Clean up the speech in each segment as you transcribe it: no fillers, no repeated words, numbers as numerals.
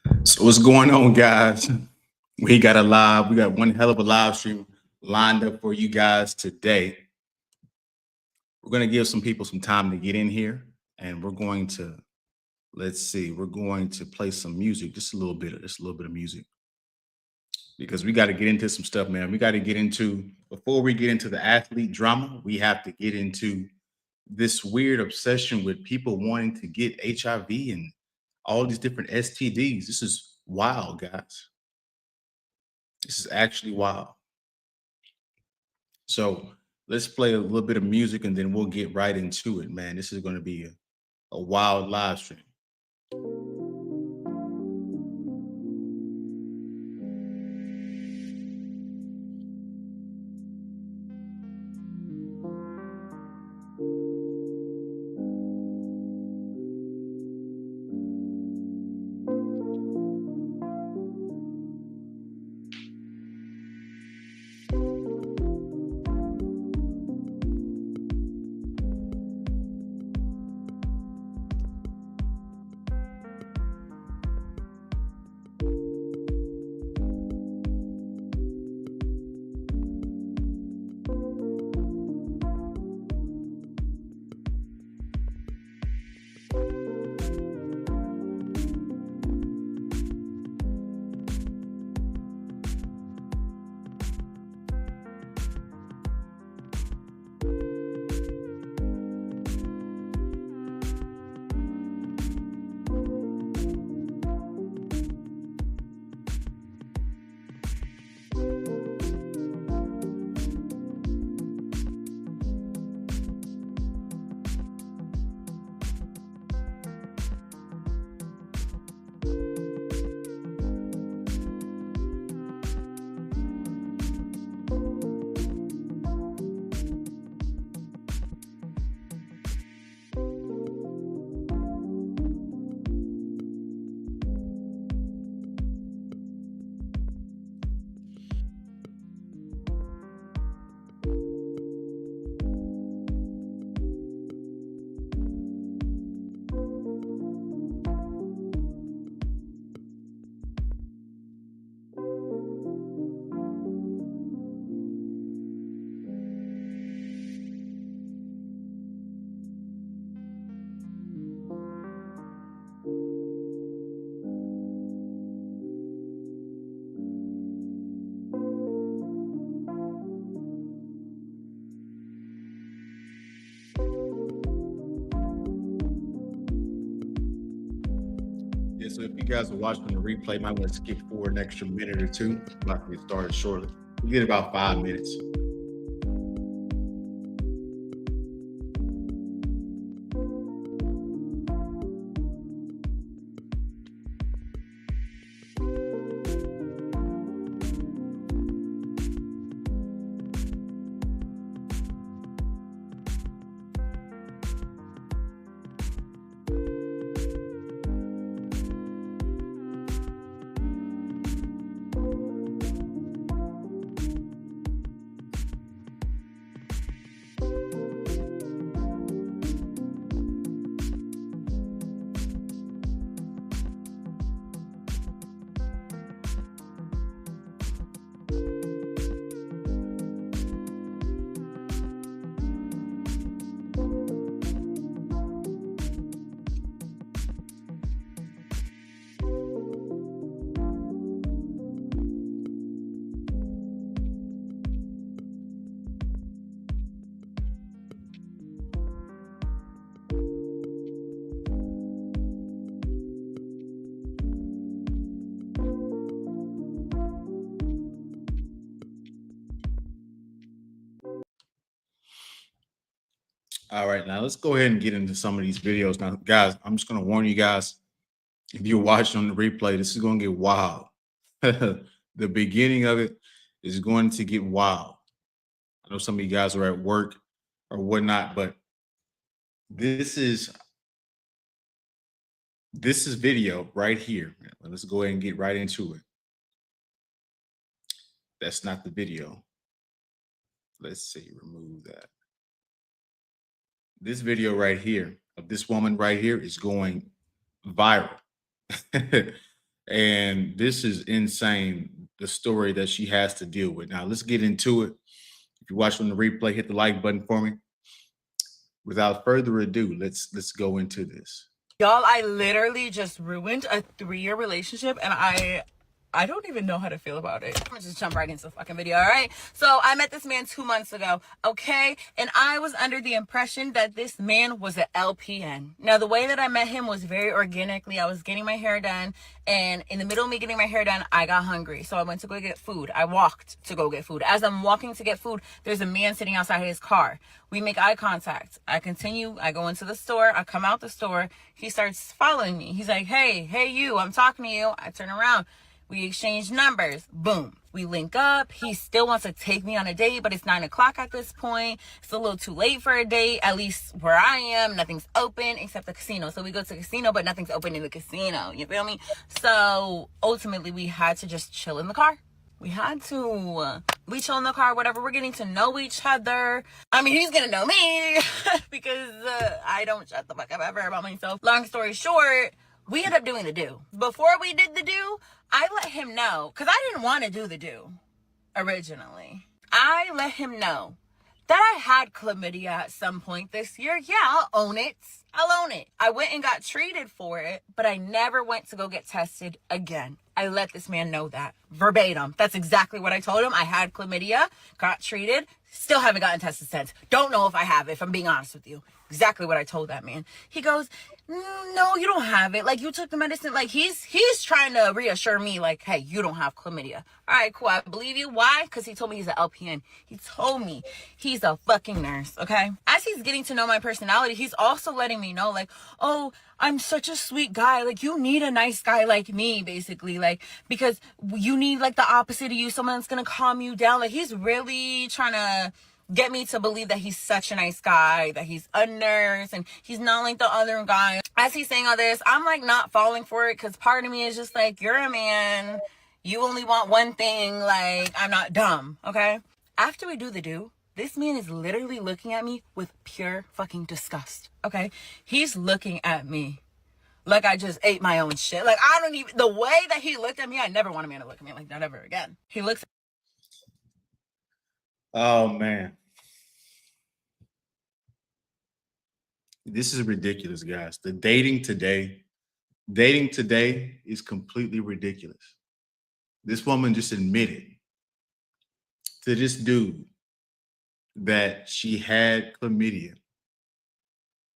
So what's going on, guys? We got one hell of a live stream lined up for you guys today. We're gonna give some people some time to get in here, and we're going to let's see, we're going to play some music, just a little bit of music, because we got to get into some stuff, man. We got to get into before we get into the athlete drama, we have to get into this weird obsession with people wanting to get HIV and all these different STDs. This is wild, guys. This is actually wild. So let's play a little bit of music and then we'll get right into it, man. This is going to be a wild live stream. Yeah, so if you guys are watching the replay, might want to skip forward an extra minute or two. I'm about to get started shortly. We get about 5 minutes. All right, now let's go ahead and get into some of these videos. Now, guys, I'm just going to warn you guys, if you're watching on the replay, this is going to get wild. The beginning of it is going to get wild. I know some of you guys are at work or whatnot, but this is video right here. Let's go ahead and get right into it. That's not the video. Let's see, remove that. This video right here of this woman right here is going viral. And this is insane, the story that she has to deal with. Now, let's get into it. If you're watching the replay, hit the like button for me. Without further ado, let's go into this. Y'all, I literally just ruined a 3-year relationship, and I don't even know how to feel about it. I'm gonna just jump right into the fucking video, all right? So I met this man 2 months ago, okay? And I was under the impression that this man was an LPN. Now, the way that I met him was very organically. I was getting my hair done, and in the middle of me getting my hair done, I got hungry. So I went to go get food. I walked to go get food. As I'm walking to get food, there's a man sitting outside his car. We make eye contact. I continue. I go into the store. I come out the store. He starts following me. He's like, hey, you, I'm talking to you. I turn around. We exchange numbers. Boom. We link up. He still wants to take me on a date, but it's 9 o'clock at this point. It's a little too late for a date, at least where I am. Nothing's open except the casino. So we go to the casino, but nothing's open in the casino. You feel me? So ultimately, we had to just chill in the car. We had to. We chill in the car, whatever. We're getting to know each other. I mean, he's going to know me because I don't shut the fuck up ever about myself. Long story short, we ended up doing the do. Before we did the do, I let him know, because I didn't want to do the do originally. I let him know that I had chlamydia at some point this year. Yeah, I'll own it. I went and got treated for it, but I never went to go get tested again. I let this man know that verbatim. That's exactly what I told him. I had chlamydia, got treated, still haven't gotten tested since. Don't know if I have, if I'm being honest with you. Exactly what I told that man. He goes, no, you don't have it. Like, you took the medicine. Like, he's trying to reassure me, like, hey, you don't have chlamydia. All right, cool. I believe you. Why? Because he told me he's an LPN. He told me he's a fucking nurse, okay? As he's getting to know my personality, he's also letting me know, like, oh, I'm such a sweet guy. Like, you need a nice guy like me, basically. Like, because you need, like, the opposite of you. Someone that's going to calm you down. Like, he's really trying to get me to believe that he's such a nice guy, that he's a nurse, and he's not like the other guy. As he's saying all this, I'm like not falling for it, because part of me is just like, you're a man, you only want one thing, like, I'm not dumb, okay? After we do the do, this man is literally looking at me with pure fucking disgust, okay? He's looking at me like I just ate my own shit. Like, I don't even, the way that he looked at me, I never want a man to look at me like that ever again. He looks. Oh man. This is ridiculous, guys. The dating today is completely ridiculous. This woman just admitted to this dude that she had chlamydia.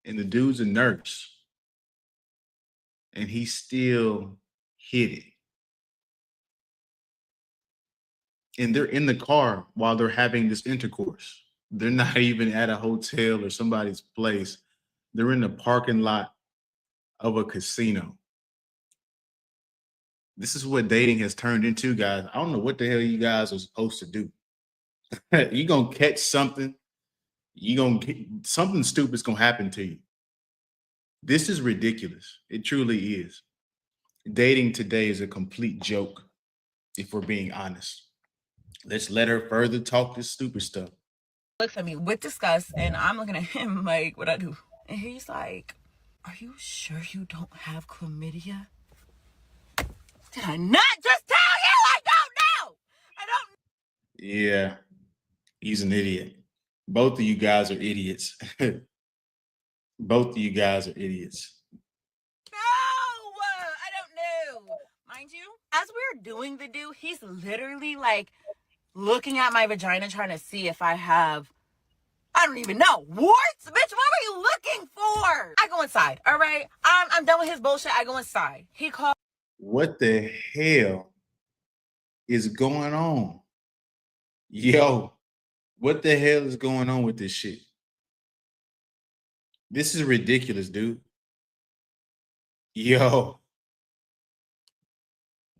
And the dude's a nurse. And he still hid it. And they're in the car while they're having this intercourse. They're not even at a hotel or somebody's place. They're in the parking lot of a casino. This is what dating has turned into, guys. I don't know what the hell you guys are supposed to do. You're going to catch something. Something stupid's going to happen to you. This is ridiculous. It truly is. Dating today is a complete joke, if we're being honest. Let's let her further talk this stupid stuff. Looks at me with disgust, and I'm looking at him like, what I do? And he's like, are you sure you don't have chlamydia? Did I not just tell you? I don't know. Yeah, he's an idiot. Both of you guys are idiots. Both of you guys are idiots. No, I don't know. Mind you, as we're doing the do, he's literally like looking at my vagina trying to see if I have, I don't even know, warts? Bitch, what are you looking for? I go inside, all right? I'm done with his bullshit. I go inside. He called. What the hell is going on? Yo, what the hell is going on with this shit? This is ridiculous, dude. Yo.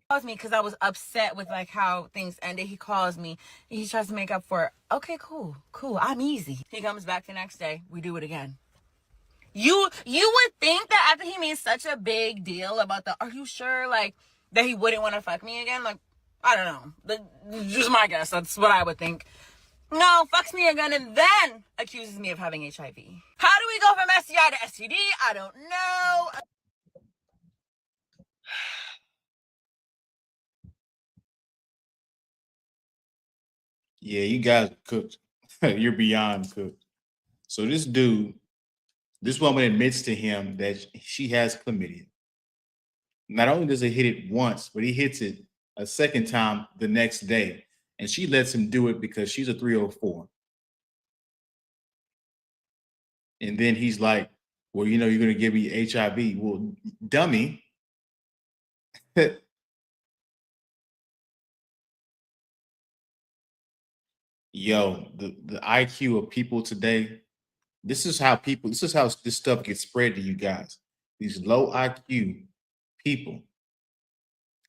Calls me because I was upset with like how things ended. He calls me. He tries to make up for it. Okay, cool. I'm easy. He comes back the next day. We do it again. You would think that after he made such a big deal about the, are you sure, like, that he wouldn't want to fuck me again? Like, I don't know. Just my guess. That's what I would think. No, fucks me again and then accuses me of having HIV. How do we go from STI to STD? I don't know. Yeah, you guys are cooked. You're beyond cooked. So this woman admits to him that she has chlamydia. Not only does he hit it once, but he hits it a second time the next day. And she lets him do it because she's a 304. And then he's like, well, you're going to give me HIV. Well, dummy. Yo, the IQ of people today, this is how this stuff gets spread to you guys. These low IQ people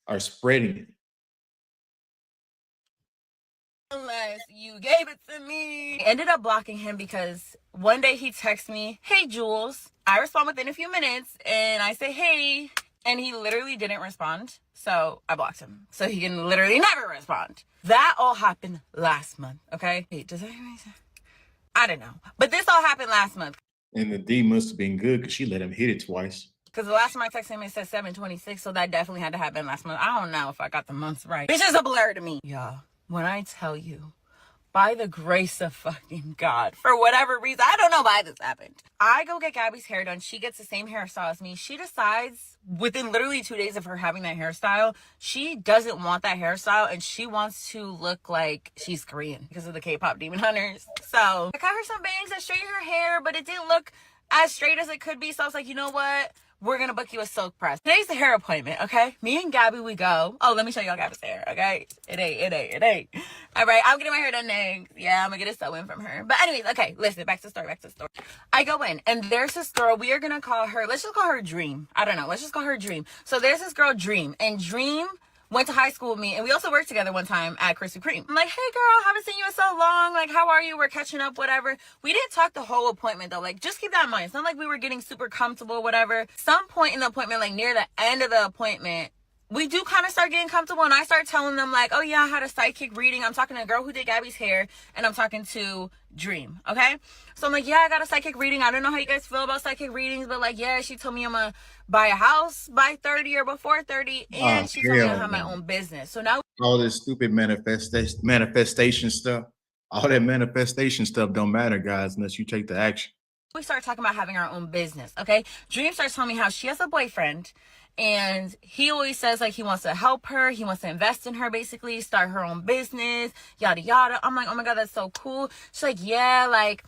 are spreading it. Unless you gave it to me. I ended up blocking him because one day he texts me, hey Jules. I respond within a few minutes and I say, hey, and he literally didn't respond. So I blocked him. So he can literally never respond. That all happened last month. Okay. Wait, does that make sense? I don't know. But this all happened last month. And the D must have been good because she let him hit it twice. Because the last time I texted him, it said 7/26, so that definitely had to happen last month. I don't know if I got the months right. It's just a blur to me. Yeah, when I tell you, by the grace of fucking God, for whatever reason, I don't know why this happened. I go get Gabby's hair done. She gets the same hairstyle as me. She decides within literally 2 days of her having that hairstyle, she doesn't want that hairstyle and she wants to look like she's Korean because of the K-pop Demon Hunters. So I got her some bangs that straightened her hair, but it didn't look as straight as it could be. So I was like, you know what? We're going to book you a silk press. Today's the hair appointment, okay? Me and Gabby, we go. Oh, let me show y'all Gabby's hair, okay? It ain't. All right, I'm getting my hair done next. Yeah, I'm going to get a sew in from her. But anyways, okay, listen, back to the story. I go in, and there's this girl. We are going to call her, let's just call her Dream. I don't know. Let's just call her Dream. So there's this girl, Dream. And Dream went to high school with me, and we also worked together one time at Krispy Kreme. I'm like, hey girl, haven't seen you in so long. Like, how are you? We're catching up, whatever. We didn't talk the whole appointment though. Like, just keep that in mind. It's not like we were getting super comfortable, whatever. Some point in the appointment, like near the end of the appointment, we do kind of start getting comfortable, and I start telling them like, oh yeah, I had a psychic reading. I'm talking to a girl who did Gabby's hair, and I'm talking to Dream, okay? So I'm like, yeah, I got a psychic reading. I don't know how you guys feel about psychic readings, but like, yeah, she told me I'm gonna buy a house by 30 or before 30, and she told me I have my own business. So now all this stupid manifestation stuff, all that manifestation stuff don't matter, guys, unless you take the action. we start talking about having our own business, okay? Dream starts telling me how she has a boyfriend, and he always says like he wants to help her, he wants to invest in her, basically start her own business, yada yada. I'm like, oh my god, that's so cool. She's like, yeah, like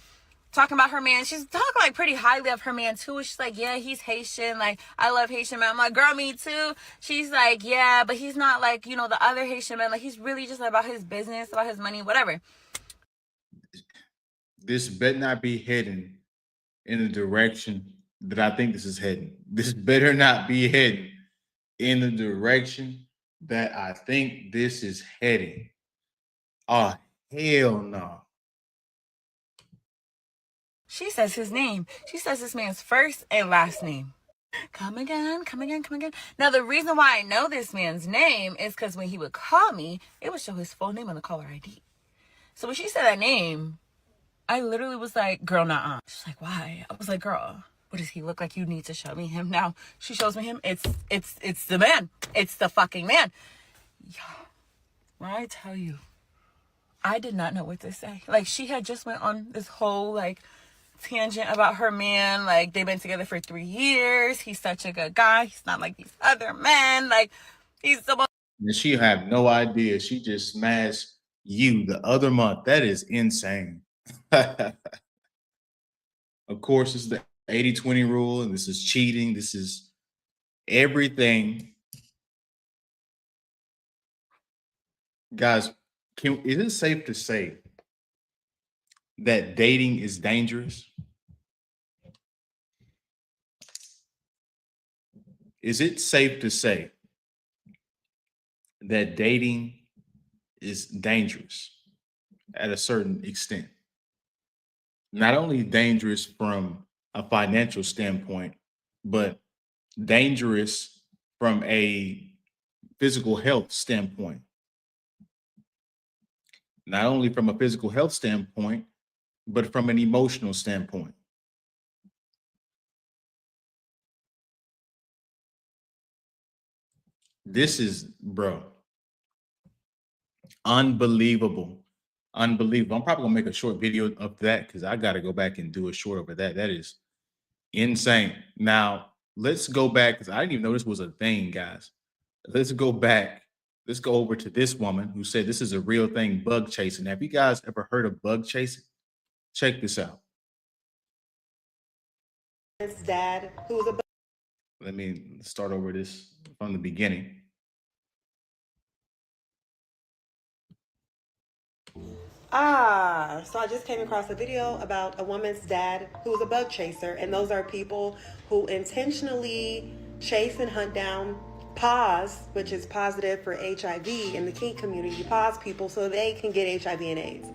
talking about her man. She's talking like pretty highly of her man too. She's like, yeah, he's Haitian, like I love Haitian men. I'm like, girl, me too. She's like, yeah, but he's not like, you know, the other Haitian men. Like, he's really just about his business, about his money, whatever. This better not be heading in the direction that I think this is heading. This better not be heading in the direction that I think this is heading. Oh, hell no. She says his name. She says this man's first and last name. Come again. Now, the reason why I know this man's name is because when he would call me, it would show his full name on the caller ID. So when she said that name, I literally was like, girl, nah. She's like, why? I was like, girl, what does he look like? You need to show me him. Now she shows me him. It's the man. It's the fucking man. Yo, when I tell you, I did not know what to say. Like, she had just went on this whole like tangent about her man. Like, they've been together for 3 years. He's such a good guy. He's not like these other men. Like, he's the most. And she have no idea. She just smashed you the other month. That is insane. Of course, it's the 80-20 rule, and this is cheating. This is everything. Guys, is it safe to say that dating is dangerous? Is it safe to say that dating is dangerous at a certain extent? Not only dangerous from a financial standpoint, but dangerous from a physical health standpoint. Not only from a physical health standpoint, but from an emotional standpoint. This is, bro, unbelievable Unbelievable. I'm probably gonna make a short video of that because I got to go back and do a short over that. That is insane. Now let's go back because I didn't even know this was a thing, guys. Let's go back. Let's go over to this woman who said this is a real thing, bug chasing. Have you guys ever heard of bug chasing? Check this out. His dad, who was a Let me start over this from the beginning. So I just came across a video about a woman's dad who was a bug chaser, and those are people who intentionally chase and hunt down PAWS, which is positive for HIV in the kink community, PAWS people so they can get HIV and AIDS.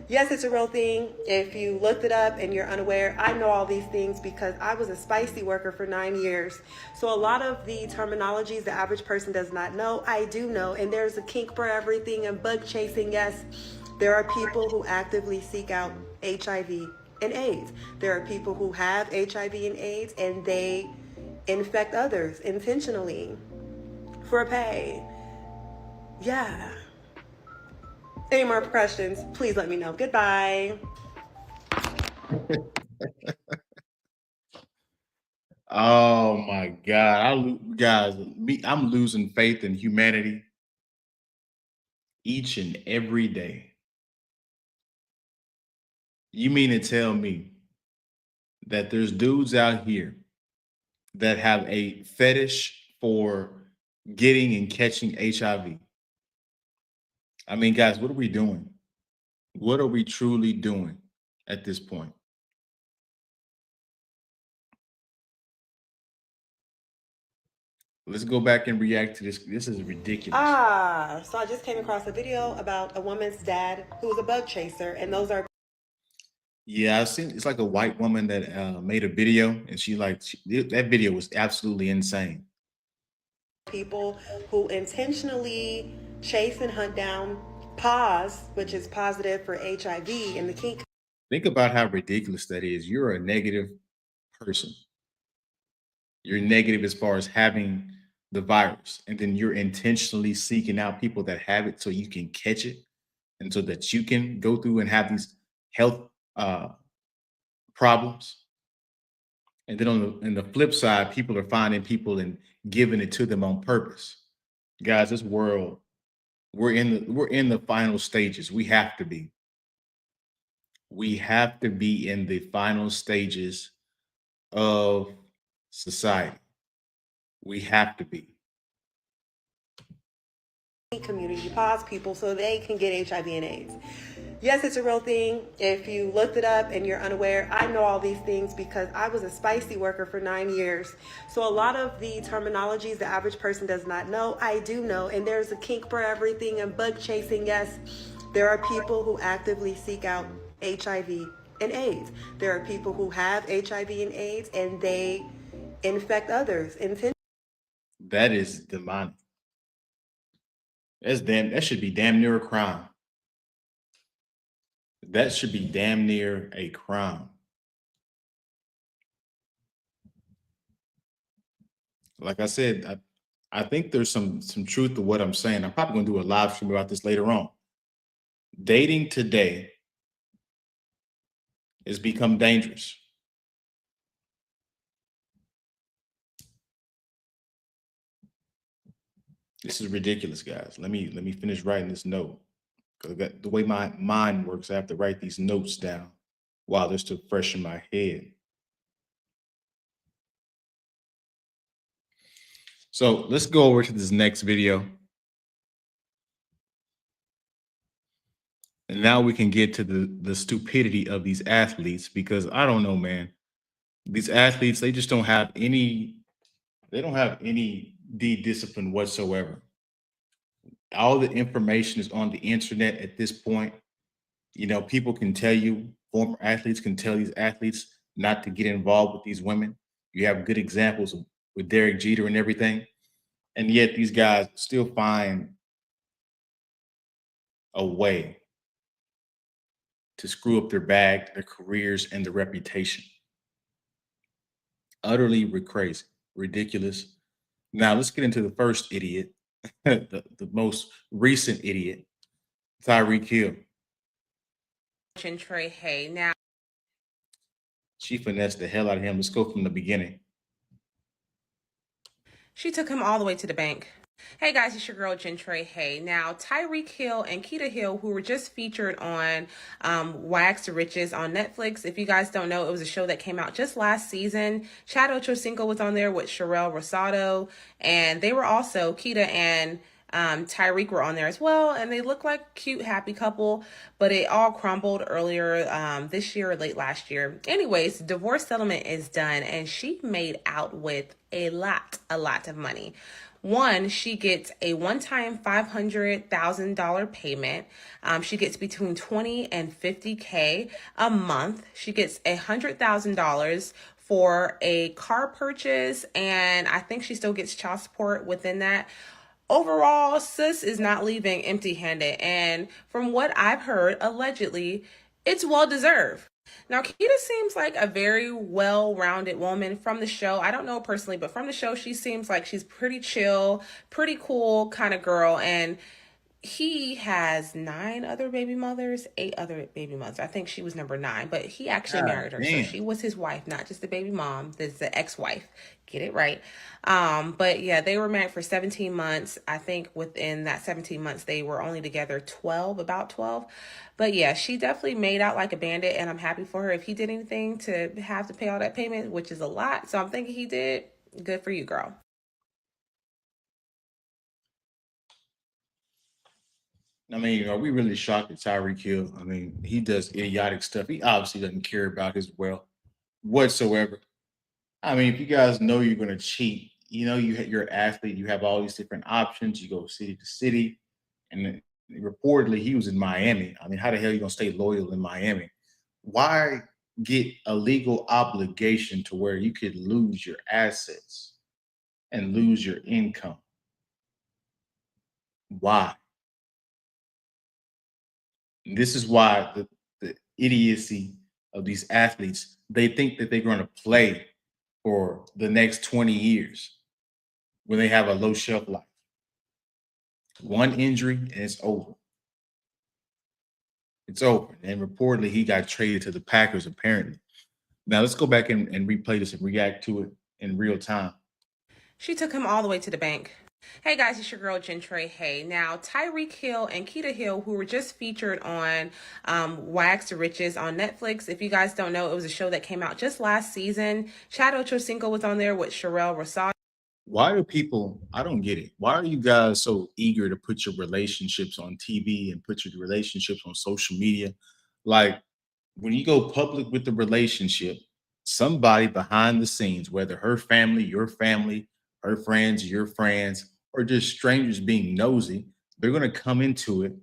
Yes, it's a real thing. If you looked it up and you're unaware, I know all these things because I was a spicy worker for 9 years. So a lot of the terminologies the average person does not know, I do know. And there's a kink for everything and bug chasing, yes. There are people who actively seek out HIV and AIDS. There are people who have HIV and AIDS and they infect others intentionally for pay. Yeah. Any more questions, please let me know. Goodbye. Oh my God. Guys, I'm losing faith in humanity each and every day. You mean to tell me that there's dudes out here that have a fetish for getting and catching HIV? I mean, guys, what are we doing? What are we truly doing at this point? Let's go back and react to this. This is ridiculous. So I just came across a video about a woman's dad who was a bug chaser, and those are Yeah, I've seen it's like a white woman that made a video, and that video was absolutely insane. people who intentionally chase and hunt down PAWS, which is positive for HIV in the kink. Think about how ridiculous that is. You're a negative person. You're negative as far as having the virus, and then you're intentionally seeking out people that have it so you can catch it, and so that you can go through and have these health problems. And then on the flip side, people are finding people and giving it to them on purpose. Guys, this world, we're in the final stages. We have to be. We have to be in the final stages of society. We have to be. Community PAWS people so they can get HIV and AIDS. Yes, it's a real thing. If you looked it up and you're unaware, I know all these things because I was a spicy worker for 9 years. So a lot of the terminologies the average person does not know, I do know. And there's a kink for everything and bug chasing, yes. There are people who actively seek out HIV and AIDS. There are people who have HIV and AIDS and they infect others. That is demonic. That should be damn near a crime. That should be damn near a crime. Like I said, I think there's some truth to what I'm saying. I'm probably gonna do a live stream about this later on. Dating today has become dangerous. This is ridiculous, guys. Let me finish writing this note. Because the way my mind works, I have to write these notes down while they're still fresh in my head. So let's go over to this next video. And now we can get to the stupidity of these athletes, because I don't know, man. These athletes, they just don't have any discipline whatsoever. All the information is on the internet at this point. You know, people can tell you, former athletes can tell these athletes not to get involved with these women. You have good examples with Derek Jeter and everything. And yet these guys still find a way to screw up their bag, their careers, and their reputation. Utterly crazy, ridiculous. Now let's get into the first idiot, the most recent idiot, Tyreek Hill. Trey Hay. Now, She finessed the hell out of him. Let's go from the beginning. she took him all the way to the bank. Hey guys, it's your girl Trey Hay. Now, Tyreek Hill and Keita Hill, who were just featured on Wax to Riches on Netflix. If you guys don't know, it was a show that came out just last season. Chad Ochocinco was on there with Sherelle Rosado, and they were also, Keita and Tyreek were on there as well, and they look like a cute, happy couple, but it all crumbled earlier this year or late last year. Anyways, divorce settlement is done, and she made out with a lot of money. One, she gets a one-time $500,000 payment. She gets between 20 and 50K a month. She gets $100,000 for a car purchase, and I think she still gets child support within that. Overall, sis is not leaving empty-handed, and from what I've heard, allegedly, it's well-deserved. Now, Keita seems like a very well-rounded woman from the show. I don't know her personally, but from the show, she seems like she's pretty chill, pretty cool kind of girl, and he has 9 other baby mothers, 8 other baby mothers. I think she was number 9, but he actually married her. Damn. So she was his wife, not just the baby mom. This is the ex-wife. Get it right. But yeah, they were married for 17 months. I think within that 17 months, they were only together about 12. But yeah, she definitely made out like a bandit, and I'm happy for her. If he did anything to have to pay all that payment, which is a lot, so I'm thinking he did, good for you, girl. I mean, are we really shocked at Tyreek Hill? I mean, he does idiotic stuff. He obviously doesn't care about his wealth whatsoever. I mean, if you guys know you're going to cheat, you know you're an athlete. You have all these different options. You go city to city, and then reportedly he was in Miami. I mean, how the hell are you going to stay loyal in Miami? Why get a legal obligation to where you could lose your assets and lose your income? Why? This is why the idiocy of these athletes, they think that they're going to play for the next 20 years when they have a low shelf life. One injury and it's over. It's over. And reportedly, he got traded to the Packers, apparently. Now, let's go back and replay this and react to it in real time. She took him all the way to the bank. Hey guys, it's your girl Trey Hay. Now, Tyreek Hill and Keita Hill, who were just featured on Wax to Riches on Netflix. If you guys don't know, it was a show that came out just last season. Chad Ochocinco was on there with Sherelle Rosado. Why do people, I don't get it. Why are you guys so eager to put your relationships on TV and put your relationships on social media? Like, when you go public with the relationship, somebody behind the scenes, whether her family, your family, her friends, your friends, or just strangers being nosy, they're going to come into it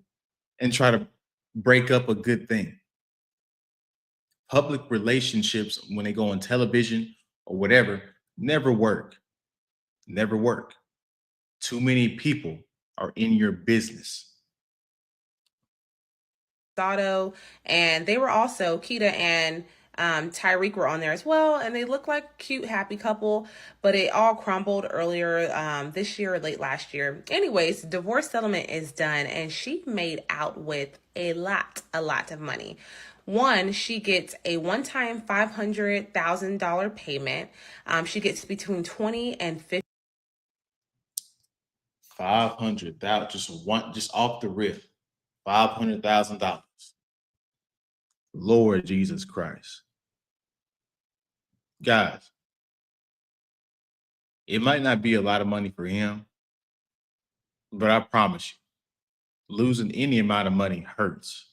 and try to break up a good thing. Public relationships, when they go on television or whatever, never work. Never work. Too many people are in your business. And they were also, Keita and Tyreek were on there as well, and they look like a cute, happy couple, but it all crumbled earlier this year or late last year. Anyways, divorce settlement is done, and she made out with a lot of money. One, she gets a one-time $500,000 payment. She gets between 20 and 50. 500,000, just off the rip, $500,000. Lord Jesus Christ. Guys, it might not be a lot of money for him, but I promise you, losing any amount of money hurts.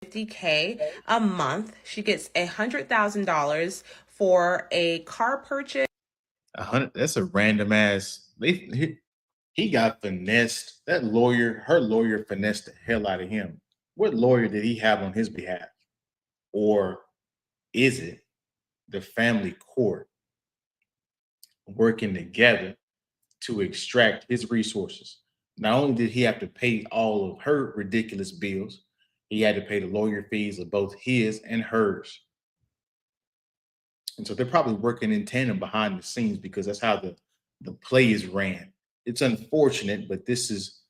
50K a month. She gets $100,000 for a car purchase. 100, that's a random ass. He got finessed. That lawyer, her lawyer finessed the hell out of him. What lawyer did he have on his behalf? Or is it the family court working together to extract his resources? Not only did he have to pay all of her ridiculous bills, he had to pay the lawyer fees of both his and hers. And so they're probably working in tandem behind the scenes because that's how the play is ran. It's unfortunate, but this is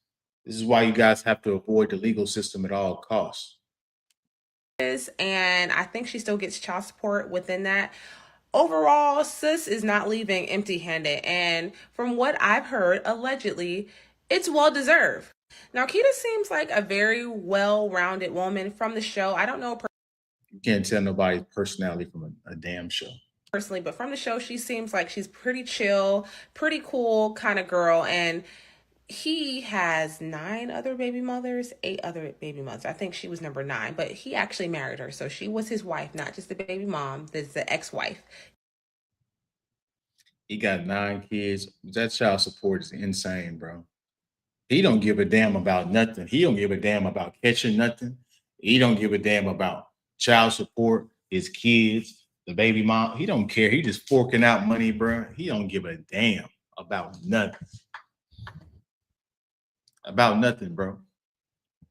why you guys have to avoid the legal system at all costs. and I think she still gets child support within that. Overall, sis is not leaving empty-handed, and from what I've heard, allegedly, it's well-deserved. Now, Keita seems like a very well-rounded woman from the show. I don't know her You can't tell nobody's personality from a damn show. personally, but from the show, she seems like she's pretty chill, pretty cool kind of girl, and he has 8 other baby mothers. I think she was number 9, but he actually married her. So she was his wife, not just the baby mom. This is the ex-wife. He got 9 kids. That child support is insane, bro. He don't give a damn about nothing. He don't give a damn about catching nothing. He don't give a damn about child support, his kids, the baby mom. He don't care. He just forking out money, bro. He don't give a damn about nothing. About nothing, bro.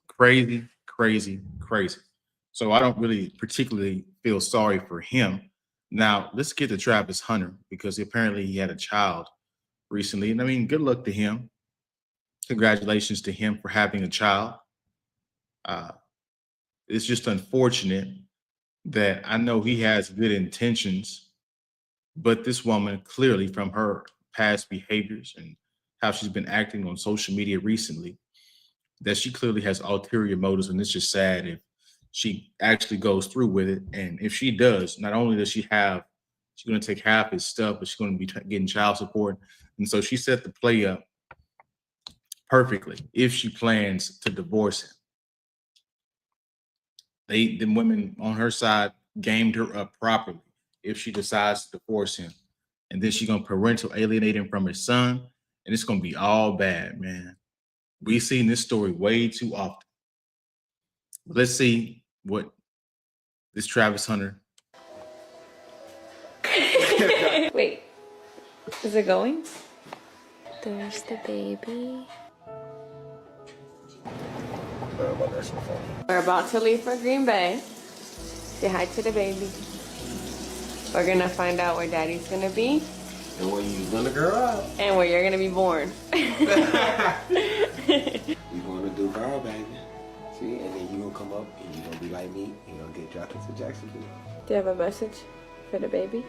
Crazy, crazy, crazy. So I don't really particularly feel sorry for him. Now, let's get to Travis Hunter because apparently he had a child recently. And I mean, good luck to him. Congratulations to him for having a child. It's just unfortunate that I know he has good intentions, but this woman clearly from her past behaviors and how she's been acting on social media recently, that she clearly has ulterior motives, and it's just sad if she actually goes through with it. And if she does, not only does she's going to take half his stuff, but she's going to be getting child support. And so she set the play up perfectly if she plans to divorce him. The women on her side gamed her up properly if she decides to divorce him. And then she's going to parental alienate him from his son. And it's going to be all bad, man. We've seen this story way too often. Let's see what this Travis Hunter. Wait, is it going? There's the baby. We're about to leave for Green Bay. Say hi to the baby. We're gonna find out where daddy's gonna be. And where you gonna grow up. And where you're gonna be born. We gonna do girl, baby. See, and then you gonna come up and you gonna be like me. You gonna get dropped into Jacksonville. Do you have a message for the baby?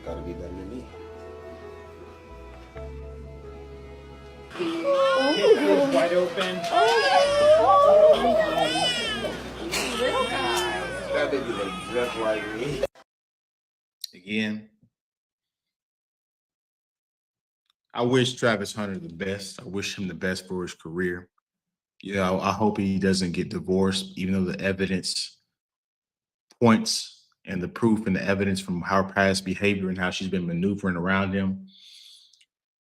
Gotta be better than me. It's wide open. That baby look just like me. Again, I wish Travis Hunter the best. I wish him the best for his career. You know, I hope he doesn't get divorced, even though the evidence points and the proof and the evidence from her past behavior and how she's been maneuvering around him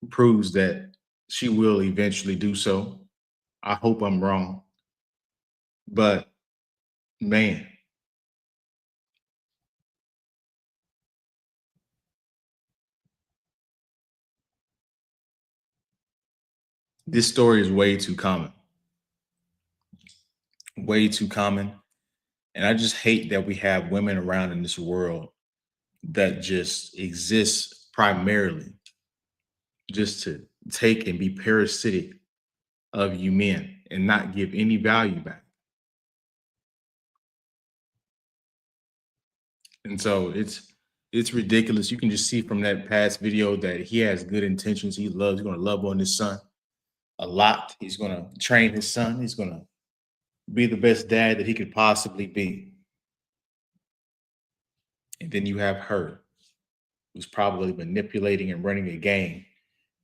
proves that she will eventually do so. I hope I'm wrong. But, man, this story is way too common. Way too common. And I just hate that we have women around in this world that just exist primarily just to take and be parasitic of you men and not give any value back. And so it's ridiculous. You can just see from that past video that he has good intentions. He's going to love on his son a lot. He's going to train his son. He's going to be the best dad that he could possibly be. And then you have her, who's probably manipulating and running a game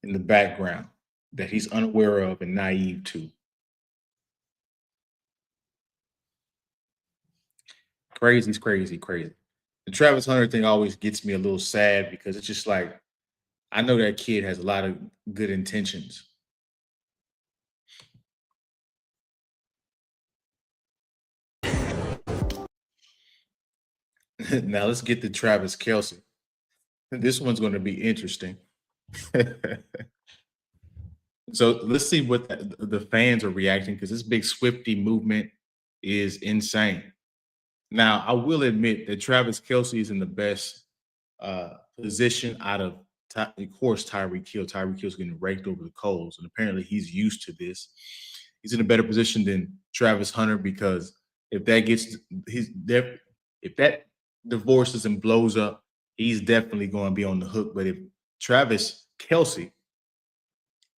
in the background that he's unaware of and naive to. Crazy, crazy, crazy. The Travis Hunter thing always gets me a little sad because it's just like, I know that kid has a lot of good intentions. Now let's get to Travis Kelce. This one's going to be interesting. So let's see what the fans are reacting, because this big Swiftie movement is insane. Now, I will admit that Travis Kelce is in the best position out of, of course, Tyreek Hill. Tyreek Hill's getting raked over the coals, and apparently he's used to this. He's in a better position than Travis Hunter because if that gets if that divorces and blows up, he's definitely going to be on the hook. But if Travis Kelce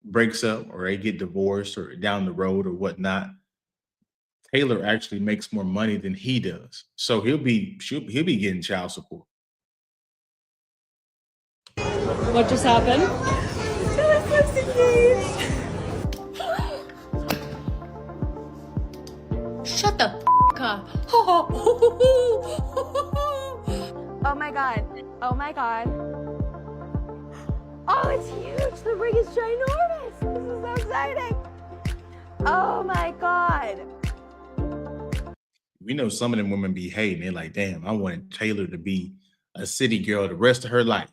breaks up or they get divorced or down the road or whatnot, Taylor actually makes more money than he does. So he'll be getting child support. What just happened? Shut the up. Oh my god. Oh my god. Oh, it's huge. The ring is ginormous. This is so exciting. Oh my god. We know some of them women be hating. They're like, damn, I wanted Taylor to be a city girl the rest of her life.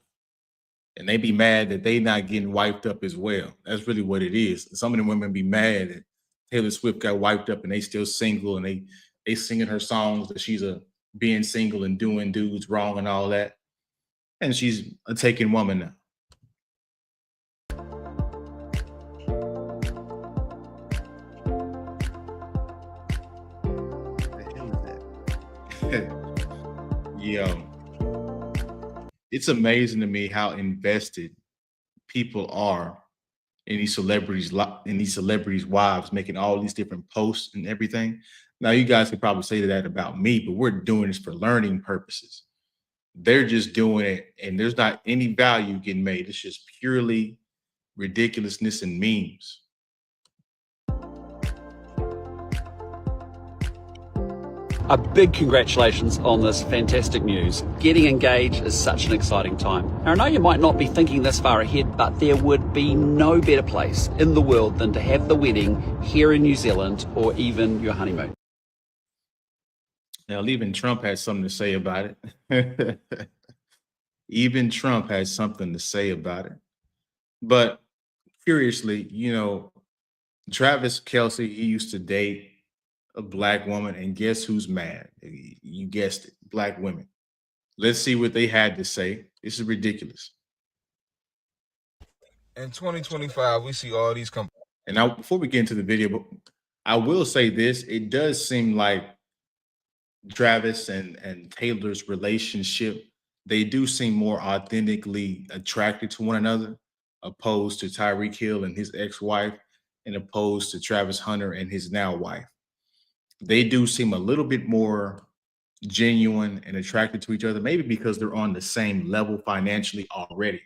And they be mad that they not getting wiped up as well. That's really what it is. Some of them women be mad that Taylor Swift got wiped up and they still single and they singing her songs that she's being single and doing dudes wrong and all that. And she's a taken woman now. What the hell is that? Yo. It's amazing to me how invested people are in these celebrities' wives, making all these different posts and everything. Now, you guys could probably say that about me, but we're doing this for learning purposes. They're just doing it, and there's not any value getting made. It's just purely ridiculousness and memes. A big congratulations on this fantastic news. Getting engaged is such an exciting time. Now, I know you might not be thinking this far ahead, but there would be no better place in the world than to have the wedding here in New Zealand or even your honeymoon. Now, even Trump has something to say about it. Even Trump has something to say about it. But curiously, Travis Kelce, he used to date a black woman, and guess who's mad? You guessed it, black women. Let's see what they had to say. This is ridiculous. In 2025, we see all these And now, before we get into the video, I will say this: it does seem like Travis and Taylor's relationship, they do seem more authentically attracted to one another, opposed to Tyreek Hill and his ex-wife, and opposed to Travis Hunter and his now wife. They do seem a little bit more genuine and attracted to each other, maybe because they're on the same level financially already,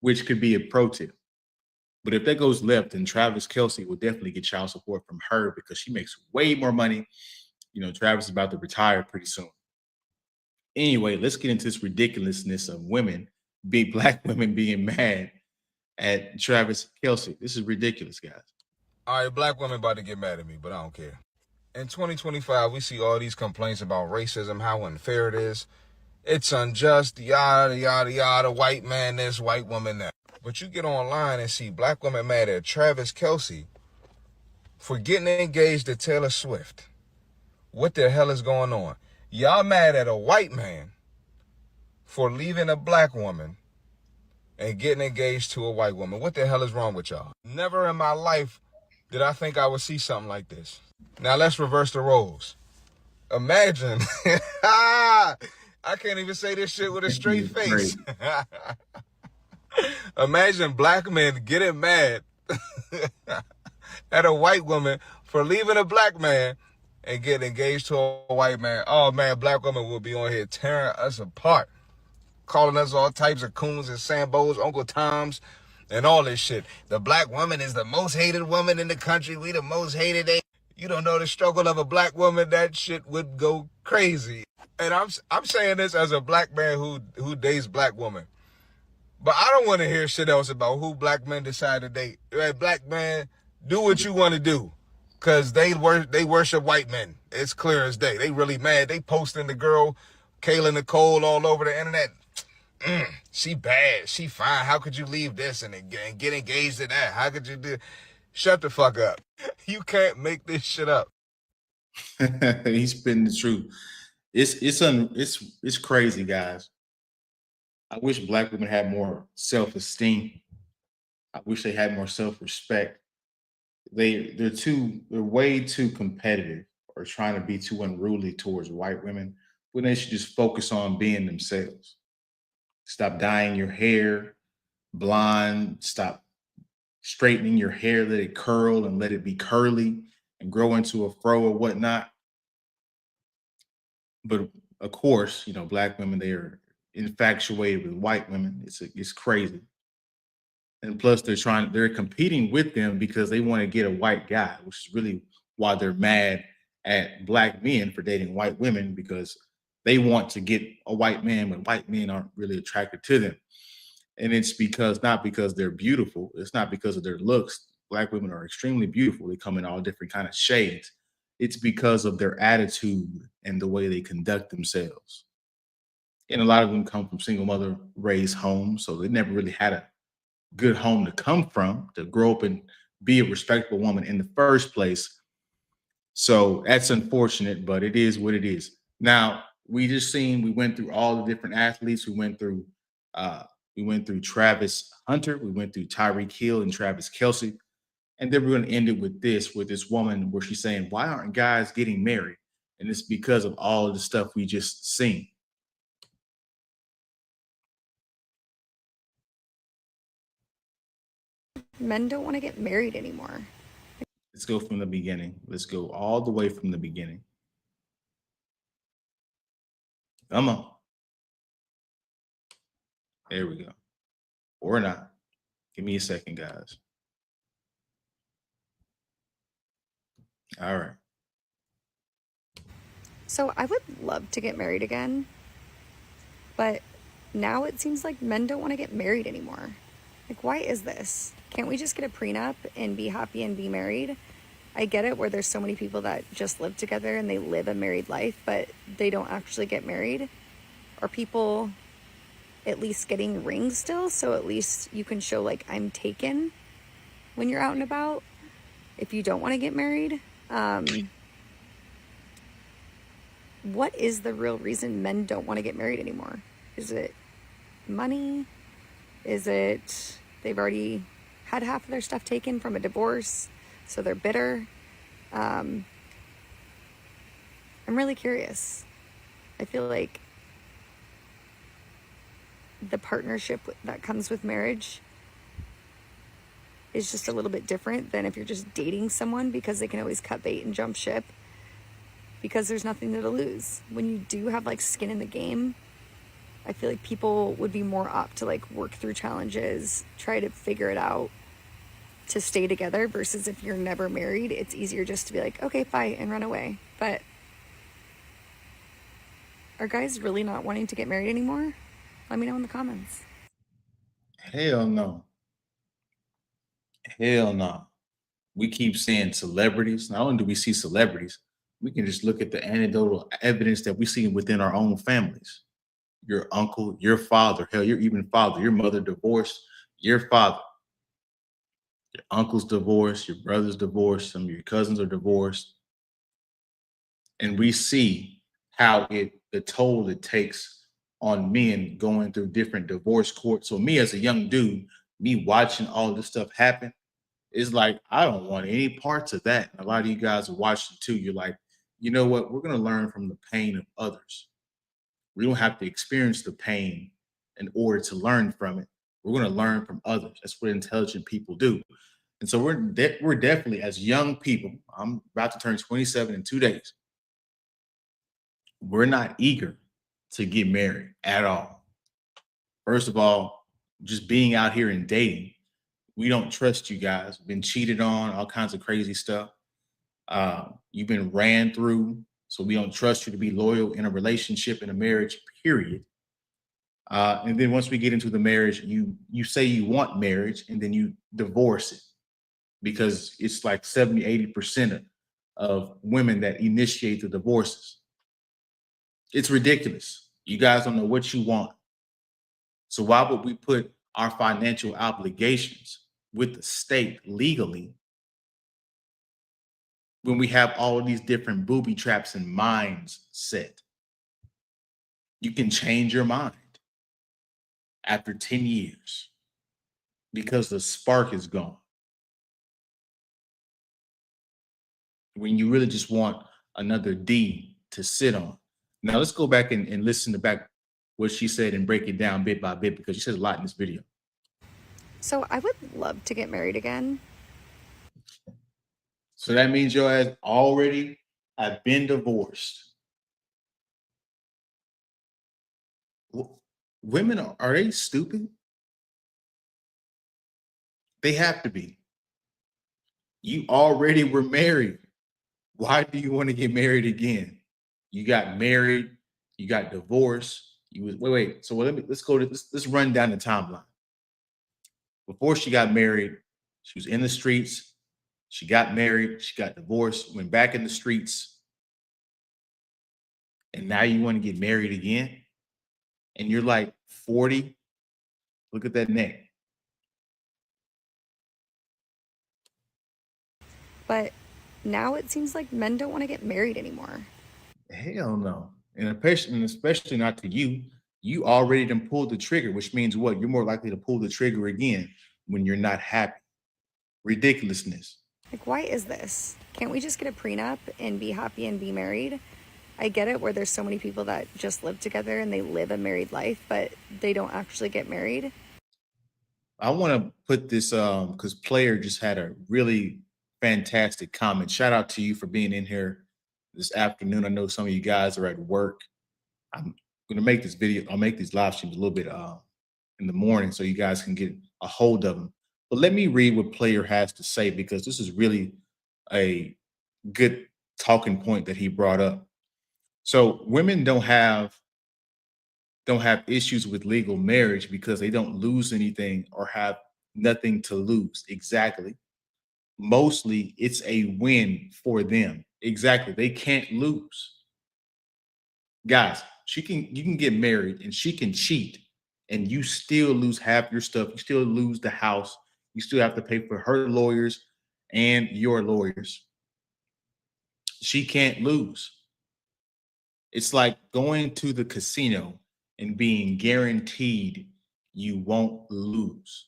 which could be a pro tip. But if that goes left, then Travis Kelce will definitely get child support from her because she makes way more money. Travis is about to retire pretty soon. Anyway, let's get into this ridiculousness of black women being mad at Travis Kelce. This is ridiculous, guys. All right, black women about to get mad at me, but I don't care. In 2025, we see all these complaints about racism, how unfair it is. It's unjust, yada, yada, yada, white man this, white woman that. But you get online and see black women mad at Travis Kelce for getting engaged to Taylor Swift. What the hell is going on? Y'all mad at a white man for leaving a black woman and getting engaged to a white woman. What the hell is wrong with y'all? Never in my life did I think I would see something like this. Now let's reverse the roles. Imagine, I can't even say this shit with a straight face. Imagine black men getting mad at a white woman for leaving a black man and getting engaged to a white man. Oh man, black women will be on here tearing us apart, calling us all types of coons and Sambos, Uncle Toms, and all this shit. The black woman is the most hated woman in the country. We the most hated. You don't know the struggle of a black woman. That shit would go crazy. And I'm saying this as a black man who dates black women. But I don't want to hear shit else about who black men decide to date. Right, black man, do what you want to do. Because they worship white men. It's clear as day. They really mad. They posting the girl, Kayla Nicole, all over the internet. She bad. She fine. How could you leave this and get engaged to that? How could you do? Shut the fuck up. You can't make this shit up. He's spitting the truth. It's crazy, guys. I wish black women had more self-esteem. I wish they had more self-respect. They're way too competitive are trying to be too unruly towards white women, when they should just focus on being themselves. Stop dyeing your hair blonde. Stop straightening your hair, let it curl and let it be curly and grow into a fro or whatnot. But of course, you know, black women, they are infatuated with white women. It's crazy. And plus they're competing with them because they want to get a white guy, which is really why they're mad at black men for dating white women, because they want to get a white man when white men aren't really attracted to them. And it's because not because they're beautiful, it's not because of their looks. Black women are extremely beautiful. They come in all different kind of shades. It's because of their attitude and the way they conduct themselves. And a lot of them come from single mother raised homes, so they never really had a good home to come from, to grow up and be a respectable woman in the first place. So that's unfortunate, but it is what it is. Now, we went through all the different athletes. Uh we went through Travis Hunter, we went through Tyreek Hill and Travis Kelce. And then we're going to end it with this woman where she's saying, why aren't guys getting married? And it's because of all of the stuff we just seen. Men don't want to get married anymore. Let's go from the beginning. Let's go all the way from the beginning. Come on. There we go. Or not. Give me a second, guys. All right. So I would love to get married again, but now it seems like men don't want to get married anymore. Like, why is this? Can't we just get a prenup and be happy and be married? I get it where there's so many people that just live together and they live a married life, but they don't actually get married. Are people at least getting rings still? So at least you can show, like, I'm taken when you're out and about if you don't want to get married. What is the real reason men don't want to get married anymore? Is it money? Is it they've already had half of their stuff taken from a divorce, so they're bitter? I'm really curious. I feel like the partnership that comes with marriage is just a little bit different than if you're just dating someone, because they can always cut bait and jump ship because there's nothing to lose. When you do have, like, skin in the game, I feel like people would be more apt to, like, work through challenges, try to figure it out to stay together, versus if you're never married, it's easier just to be like, okay, fight and run away. But are guys really not wanting to get married anymore? Let me know in the comments. Hell no. Hell no. We keep seeing celebrities. Not only do we see celebrities, we can just look at the anecdotal evidence that we see within our own families. Your uncle, your father, hell, your even father, your mother divorced, your father, your uncle's divorced, your brother's divorced, some of your cousins are divorced. And we see how the toll it takes on men going through different divorce courts. So me as a young dude, me watching all this stuff happen, it's like, I don't want any parts of that. A lot of you guys are watching too. You're like, you know what? We're going to learn from the pain of others. We don't have to experience the pain in order to learn from it. We're going to learn from others. That's what intelligent people do. And so we're definitely, as young people, I'm about to turn 27 in 2 days. We're not eager to get married at all. First of all, just being out here and dating, we don't trust you guys. Been cheated on, all kinds of crazy stuff. You've been ran through, so we don't trust you to be loyal in a relationship, in a marriage, period. And then once we get into the marriage, you say you want marriage, and then you divorce it, because it's like 70-80% of women that initiate the divorces. It's ridiculous. You guys don't know what you want. So why would we put our financial obligations with the state legally when we have all of these different booby traps and minds set? You can change your mind after 10 years because the spark is gone. When you really just want another D to sit on. Now let's go back and listen to back what she said and break it down bit by bit because she says a lot in this video. So I would love to get married again. So that means your ass already have been divorced. Women, are they stupid? They have to be. You already were married. Why do you want to get married again? You got married, you got divorced. You was wait. So let's go to let's run down the timeline. Before she got married, she was in the streets. She got married, she got divorced, went back in the streets. And now you want to get married again? And you're like 40. Look at that neck. But now it seems like men don't want to get married anymore. Hell no. And especially not to you. You already done pulled the trigger, which means what? You're more likely to pull the trigger again when you're not happy. Ridiculousness. Like, why is this? Can't we just get a prenup and be happy and be married? I get it where there's so many people that just live together and they live a married life, but they don't actually get married. I want to put this because Player just had a really fantastic comment. Shout out to you for being in here this afternoon. I know some of you guys are at work. I'm going to make this video. I'll make these live streams a little bit in the morning so you guys can get a hold of them. But let me read what Player has to say because this is really a good talking point that he brought up. So women don't have issues with legal marriage because they don't lose anything or have nothing to lose. Exactly. Mostly it's a win for them. Exactly. They can't lose. Guys, you can get married and she can cheat and you still lose half your stuff. You still lose the house. You still have to pay for her lawyers and your lawyers. She can't lose. It's like going to the casino and being guaranteed you won't lose.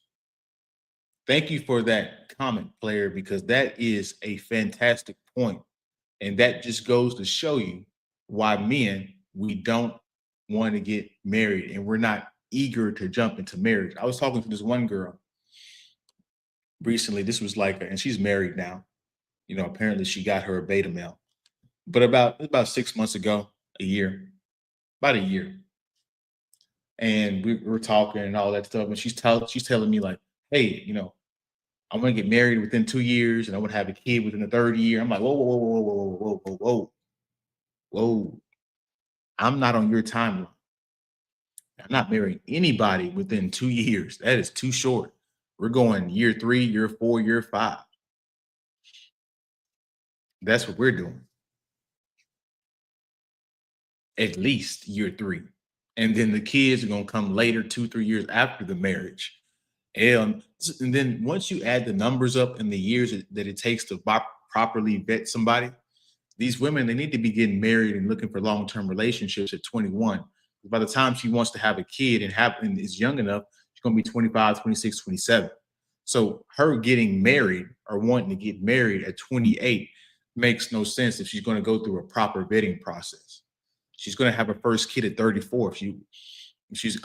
Thank you for that comment, Player, because that is a fantastic point. And that just goes to show you why men, we don't want to get married and we're not eager to jump into marriage. I was talking to this one girl recently. This was like, and she's married now. You know, apparently she got her a beta male. But about 6 months ago, about a year. And we were talking and all that stuff. And she's telling me like, hey, you know, I'm gonna get married within 2 years and I want to have a kid within the third year. I'm like, whoa, whoa, whoa, whoa, whoa, whoa, whoa, whoa. Whoa. I'm not on your timeline. I'm not marrying anybody within 2 years. That is too short. We're going year 3, year 4, year 5. That's what we're doing. At least year 3. And then the kids are going to come later, 2-3 years after the marriage. And then once you add the numbers up and the years that it takes to properly vet somebody, these women, they need to be getting married and looking for long-term relationships at 21. By the time she wants to have a kid and is young enough, she's going to be 25, 26, 27. So her getting married or wanting to get married at 28 makes no sense if she's going to go through a proper vetting process. She's going to have her first kid at 34 if she's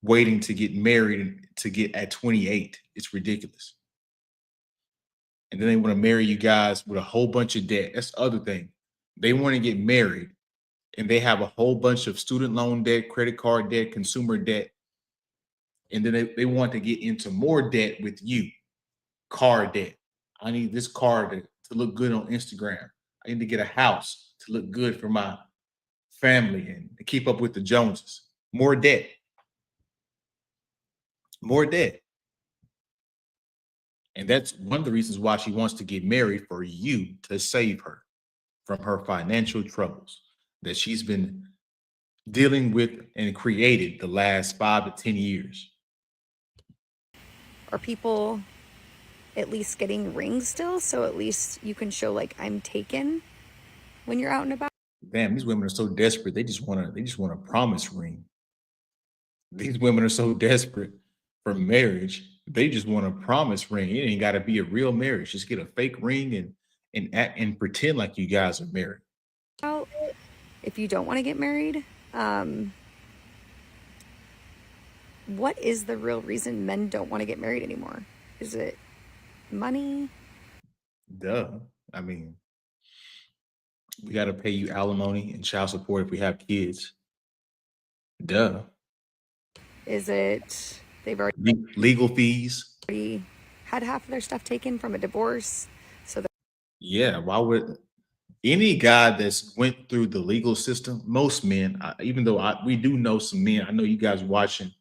waiting to get married to get at 28. It's ridiculous. And then they want to marry you guys with a whole bunch of debt. That's the other thing. They want to get married and they have a whole bunch of student loan debt, credit card debt, consumer debt. And then they want to get into more debt with you. Car debt. I need this car to look good on Instagram. I need to get a house to look good for my family and to keep up with the Joneses. More debt. More debt. And that's one of the reasons why she wants to get married, for you to save her from her financial troubles that she's been dealing with and created the last 5 to 10 years. Are people at least getting rings still? So at least you can show like I'm taken when you're out and about. Damn, these women are so desperate. They just want a promise ring. These women are so desperate for marriage. They just want a promise ring. It ain't got to be a real marriage. Just get a fake ring and pretend like you guys are married. If you don't want to get married, what is the real reason men don't want to get married anymore? Is it money? Duh. I mean, we got to pay you alimony and child support if we have kids. Duh. Is it they've already Legal fees? had half of their stuff taken from a divorce? So Yeah, why would any guy that's went through the legal system, most men, even though we do know some men, I know you guys watching,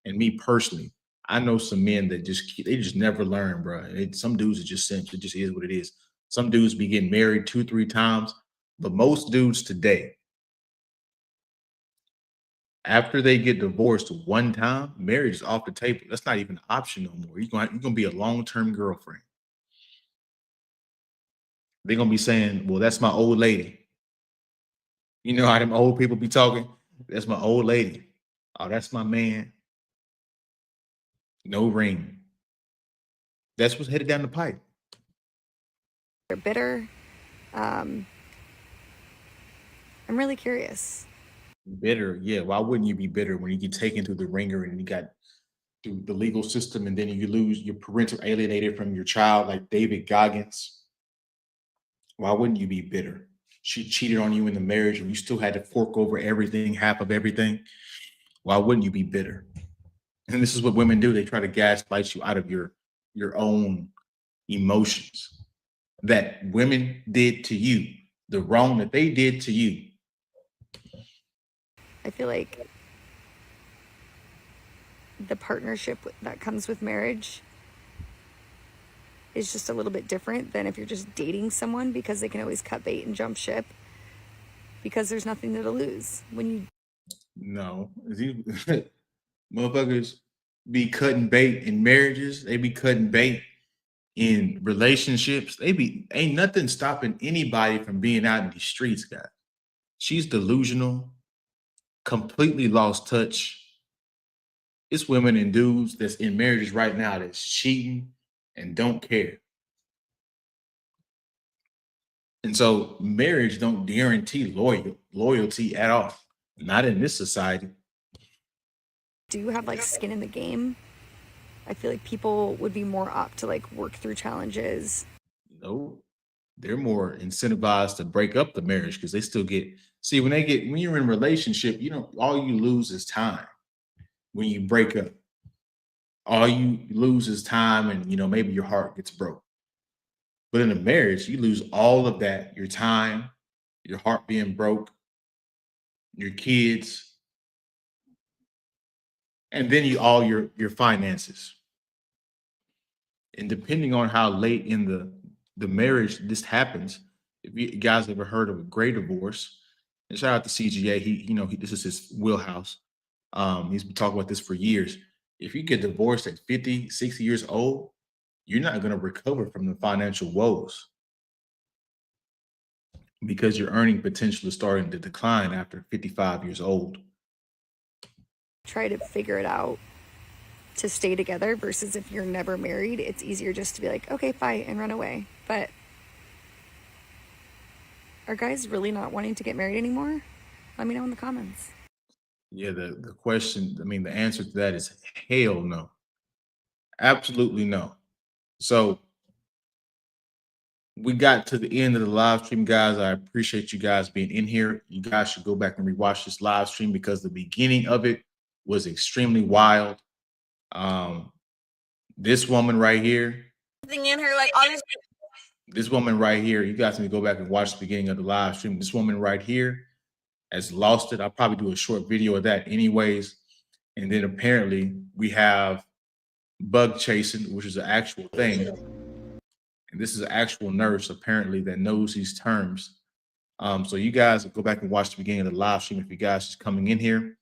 and me personally, I know some men that they just never learn, bro. Some dudes are just simps. It just is what it is. Some dudes be getting married 2-3 times, but most dudes today, after they get divorced one time, marriage is off the table. That's not even an option no more. You're gonna be a long-term girlfriend. They're gonna be saying, well, that's my old lady. You know how them old people be talking? That's my old lady. Oh, that's my man. No ring. That's what's headed down the pipe. they're bitter. I'm really curious. Bitter, yeah. Why wouldn't you be bitter when you get taken through the ringer and you got through the legal system and then you lose your parental alienated from your child like David Goggins? Why wouldn't you be bitter? She cheated on you in the marriage and you still had to fork over everything, half of everything. Why wouldn't you be bitter? And this is what women do. They try to gaslight you out of your own emotions that women did to you, the wrong that they did to you. I feel like the partnership that comes with marriage is just a little bit different than if you're just dating someone, because they can always cut bait and jump ship because there's nothing to lose. When you No, motherfuckers be cutting bait in marriages. They be cutting bait in relationships. Ain't nothing stopping anybody from being out in these streets, guys. She's delusional, completely lost touch. It's women and dudes that's in marriages right now that's cheating and don't care. And so marriage don't guarantee loyalty at all. Not in this society. do have like skin in the game, I feel like people would be more apt to like work through challenges. No, they're more incentivized to break up the marriage because they still get when you're in a relationship, all you lose is time. When you break up, all you lose is time, and maybe your heart gets broke. But in a marriage, you lose all of that: your time, your heart being broke, your kids, and then all your finances. And depending on how late in the marriage this happens, if you guys ever heard of a gray divorce, and shout out to CGA, this is his wheelhouse. He's been talking about this for years. If you get divorced at 50, 60 years old, you're not going to recover from the financial woes because your earning potential is starting to decline after 55 years old. Try to figure it out to stay together, versus if you're never married, it's easier just to be like, okay, fight and run away. But are guys really not wanting to get married anymore? Let me know in the comments. Yeah, the question, the answer to that is hell no. Absolutely no. So we got to the end of the live stream, guys. I appreciate you guys being in here. You guys should go back and rewatch this live stream because the beginning of it was extremely wild. This woman right here, in her, like, honestly, this woman right here, you guys need to go back and watch the beginning of the live stream. This woman right here has lost it. I'll probably do a short video of that anyways. And then apparently we have bug chasing, which is an actual thing. And this is an actual nurse apparently that knows these terms. So you guys go back and watch the beginning of the live stream if you guys just coming in here.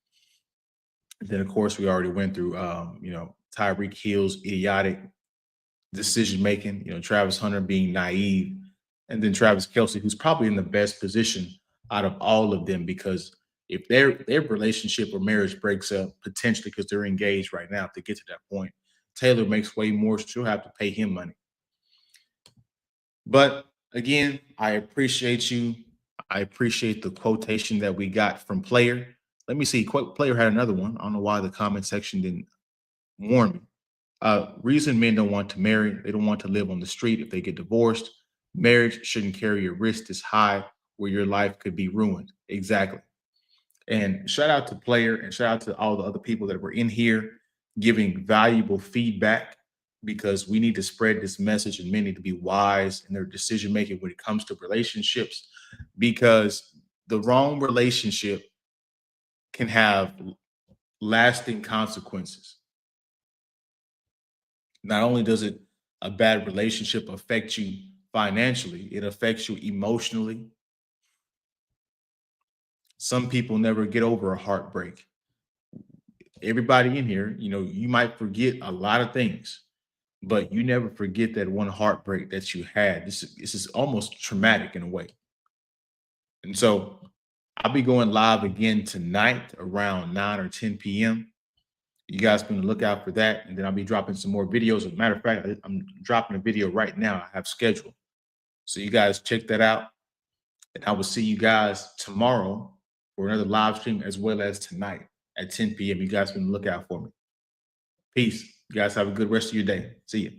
And then of course we already went through Tyreek Hill's idiotic decision making, Travis Hunter being naive, and then Travis Kelce, who's probably in the best position out of all of them, because if their relationship or marriage breaks up, potentially because they're engaged right now, to get to that point, Taylor makes way more, so she'll have to pay him money. But Again, I appreciate you. I appreciate the quotation that we got from Player. Let me see. Player had another one. I don't know why the comment section didn't warn me. Reason men don't want to marry, they don't want to live on the street if they get divorced. Marriage shouldn't carry a risk this high where your life could be ruined. Exactly. And shout out to Player and shout out to all the other people that were in here giving valuable feedback, because we need to spread this message and men need to be wise in their decision making when it comes to relationships, because the wrong relationship can have lasting consequences. Not only does a bad relationship affect you financially, it affects you emotionally. Some people never get over a heartbreak. Everybody in here, you might forget a lot of things, but you never forget that one heartbreak that you had. This is almost traumatic in a way. And so I'll be going live again tonight around 9 or 10 p.m. You guys can look out for that. And then I'll be dropping some more videos. As a matter of fact, I'm dropping a video right now I have scheduled. So you guys check that out. And I will see you guys tomorrow for another live stream, as well as tonight at 10 p.m. You guys can look out for me. Peace. You guys have a good rest of your day. See you.